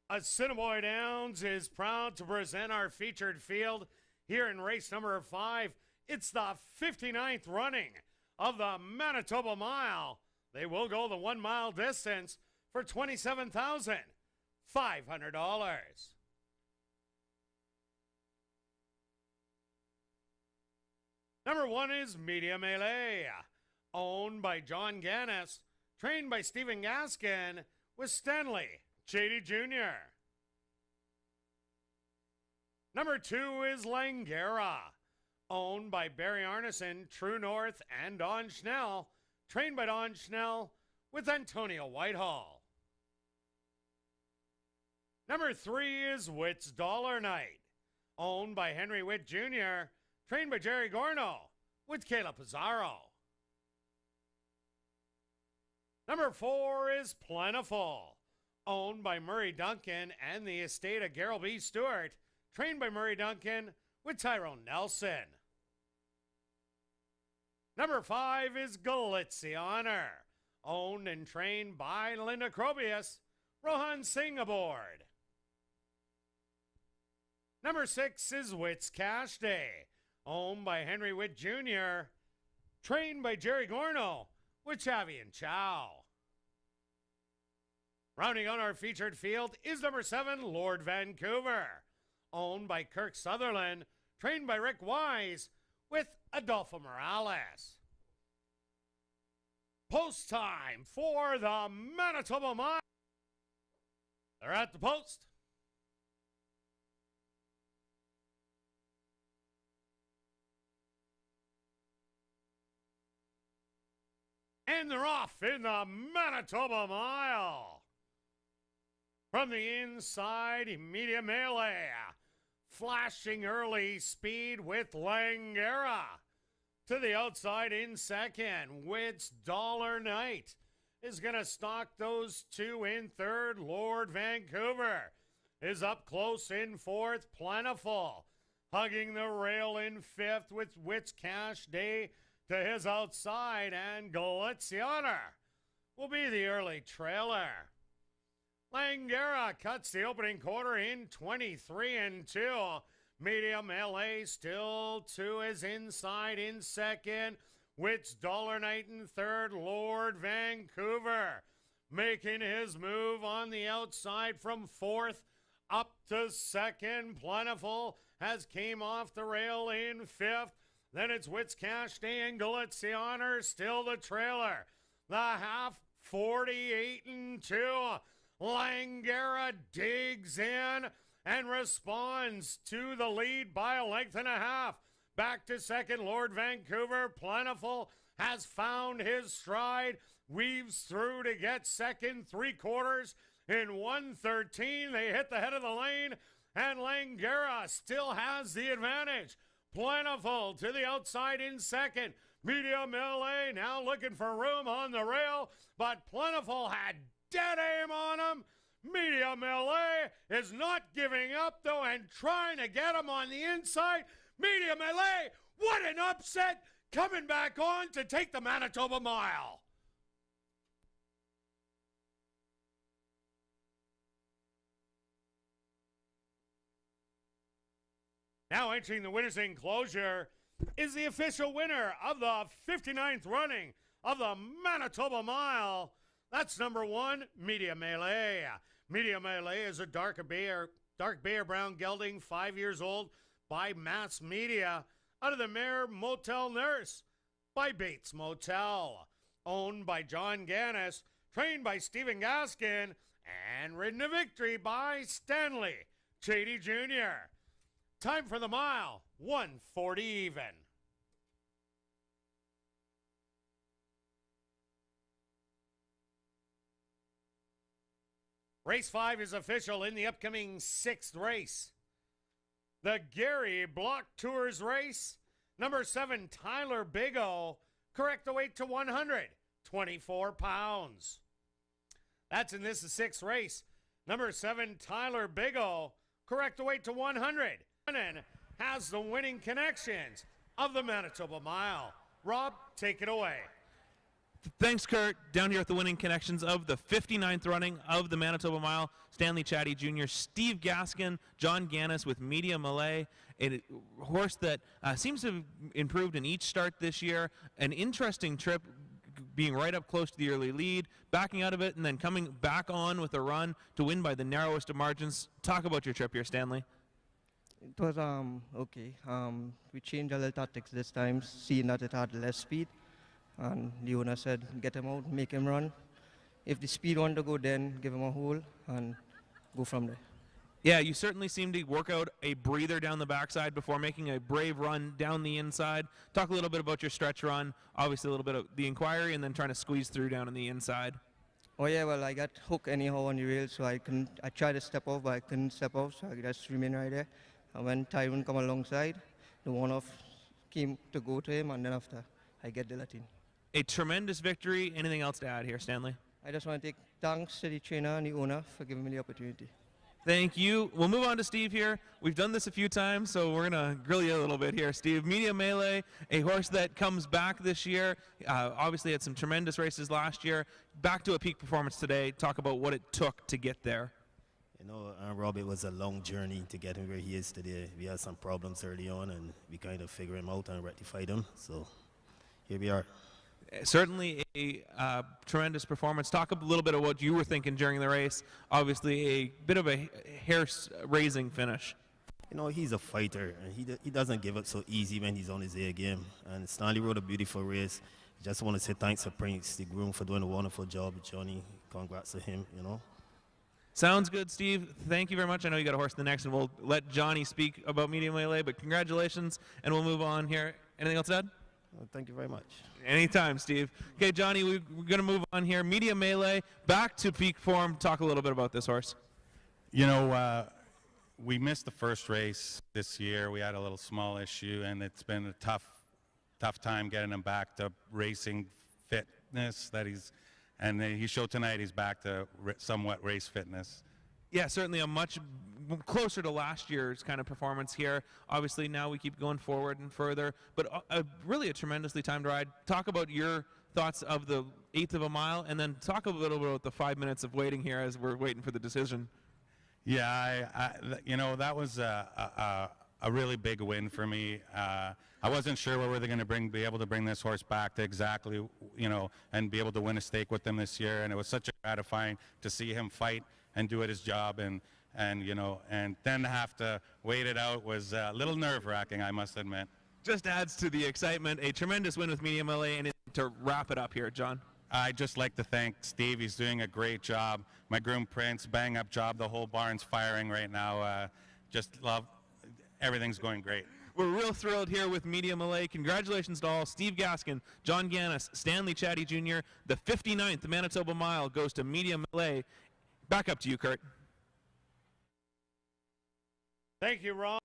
Assiniboia Downs is proud to present our featured field here in race number 5. It's the 59th running of the Manitoba Mile. They will go the 1 mile distance for $27,500. Number 1 is Media Melee, owned by John Gannis, trained by Stephen Gaskin, with Stanley JD Jr. Number 2 is Langara, owned by Barry Arneson, True North, and Don Schnell, trained by Don Schnell, with Antonio Whitehall. Number 3 is Witt's Dollar Night, owned by Henry Witt Jr., trained by Jerry Gorno, with Kayla Pizarro. Number 4 is Plentiful, owned by Murray Duncan and the estate of Gerald B. Stewart, trained by Murray Duncan, with Tyrone Nelson. Number 5 is Galizianer, owned and trained by Linda Crobius, Rohan Singh aboard. Number 6 is Witt's Cash Day, owned by Henry Witt Jr., trained by Jerry Gorno, with Chavi and Chow. Rounding out our featured field is number 7, Lord Vancouver, owned by Kirk Sutherland, trained by Rick Wise, with Adolfo Morales. Post time for the Manitoba Mile. They're at the post. And they're off in the Manitoba Mile. From the inside, Media Melee, flashing early speed with Langara. To the outside in second, Witt's Dollar Night is going to stalk those two in third. Lord Vancouver is up close in fourth. Plentiful hugging the rail in fifth, with Witt's Cash Day to his outside, and Galizianer will be the early trailer. Langara cuts the opening quarter in 23-2. Media Melee still to his inside in second. Witt's Dollar Night in third. Lord Vancouver making his move on the outside from fourth up to second. Plentiful has came off the rail in fifth. Then it's Witt's Cash Day and Galizianer, still the trailer. The half, 48-2. Langara digs in and responds to the lead by a length and a half. Back to second, Lord Vancouver. Plentiful has found his stride, weaves through to get second, 3/4 in 1:13. They hit the head of the lane, and Langara still has the advantage. Plentiful to the outside in second. Media Melee now looking for room on the rail, but Plentiful had dead aim on him. Media Melee is not giving up, though, and trying to get him on the inside. Media Melee, what an upset, coming back on to take the Manitoba Mile. Now entering the winner's enclosure is the official winner of the 59th running of the Manitoba Mile. That's number 1, Media Melee. Media Melee is a dark bear brown gelding, 5 years old, by Mass Media, out of the Mare Motel Nurse by Bates Motel, owned by John Gannis, trained by Stephen Gaskin, and ridden to victory by Stanley JD Jr. Time for the mile, 1:40 even. Race 5 is official in the upcoming 6th race. The Gary Block Tours race. Number 7, Tyler Bigo, correct the weight to 124 pounds. That's in this 6th race. Number 7, Tyler Bigo, correct the weight to 100. Has the winning connections of the Manitoba Mile. Rob, take it away. Thanks, Kurt. Down here at the winning connections of the 59th running of the Manitoba Mile, Stanley Chatty Jr., Steve Gaskin, John Gannis with Media Malay, a horse that seems to have improved in each start this year. An interesting trip, being right up close to the early lead, backing out of it, and then coming back on with a run to win by the narrowest of margins. Talk about your trip here, Stanley. It was okay. We changed a little tactics this time, seeing that it had less speed. And the owner said, get him out, make him run. If the speed wanted to go, then give him a hole and go from there. Yeah, you certainly seem to work out a breather down the backside before making a brave run down the inside. Talk a little bit about your stretch run, obviously a little bit of the inquiry, and then trying to squeeze through down on the inside. Oh yeah, well, I got hooked anyhow on the rail, so I tried to step off, but I couldn't step off, so I just remained right there. And when Tyrone come alongside, the one-off came to go to him, and then after, I get the Latin. A tremendous victory. Anything else to add here, Stanley? I just want to take thanks to the trainer and the owner for giving me the opportunity. Thank you. We'll move on to Steve here. We've done this a few times, so we're going to grill you a little bit here, Steve. Media Melee, a horse that comes back this year. Obviously had some tremendous races last year. Back to a peak performance today. Talk about what it took to get there. You know, Rob, it was a long journey to get him where he is today. We had some problems early on, and we kind of figured him out and rectified them. So here we are. Certainly a tremendous performance. Talk a little bit of what you were thinking during the race. Obviously a bit of a hair-raising finish. You know, he's a fighter, and he doesn't give up so easy when he's on his A game. And Stanley rode a beautiful race. Just want to say thanks to Prince, the groom, for doing a wonderful job. Johnny, congrats to him, you know. Sounds good, Steve. Thank you very much. I know you got a horse in the next, and we'll let Johnny speak about Media Melee, but congratulations, and we'll move on here. Anything else to add? Well, thank you very much. Anytime, Steve. Okay, Johnny, we're going to move on here. Media Melee, back to peak form. Talk a little bit about this horse. You know, we missed the first race this year. We had a little small issue, and it's been a tough time getting him back to racing fitness. And he showed tonight he's back to somewhat race fitness. Yeah, certainly a much closer to last year's kind of performance here. Obviously, now we keep going forward and further, but really a tremendously timed ride. Talk about your thoughts of the 1/8 of a mile, and then talk a little bit about the 5 minutes of waiting here as we're waiting for the decision. Yeah, you know, that was a really big win for me. I wasn't sure whether they're going to be able to bring this horse back to exactly, you know, and be able to win a stake with them this year. And it was such gratifying to see him fight and do his job, and you know, and then to have to wait it out was a little nerve-wracking, I must admit. Just adds to the excitement. A tremendous win with Media Melee, and to wrap it up here, John. I'd just like to thank Steve. He's doing a great job. My groom Prince, bang-up job. The whole barn's firing right now. Just love, everything's going great. We're real thrilled here with Media Melee. Congratulations to all. Steve Gaskin, John Gannis, Stanley Chatty Jr. The 59th Manitoba Mile goes to Media Melee. Back up to you, Kurt. Thank you, Ron.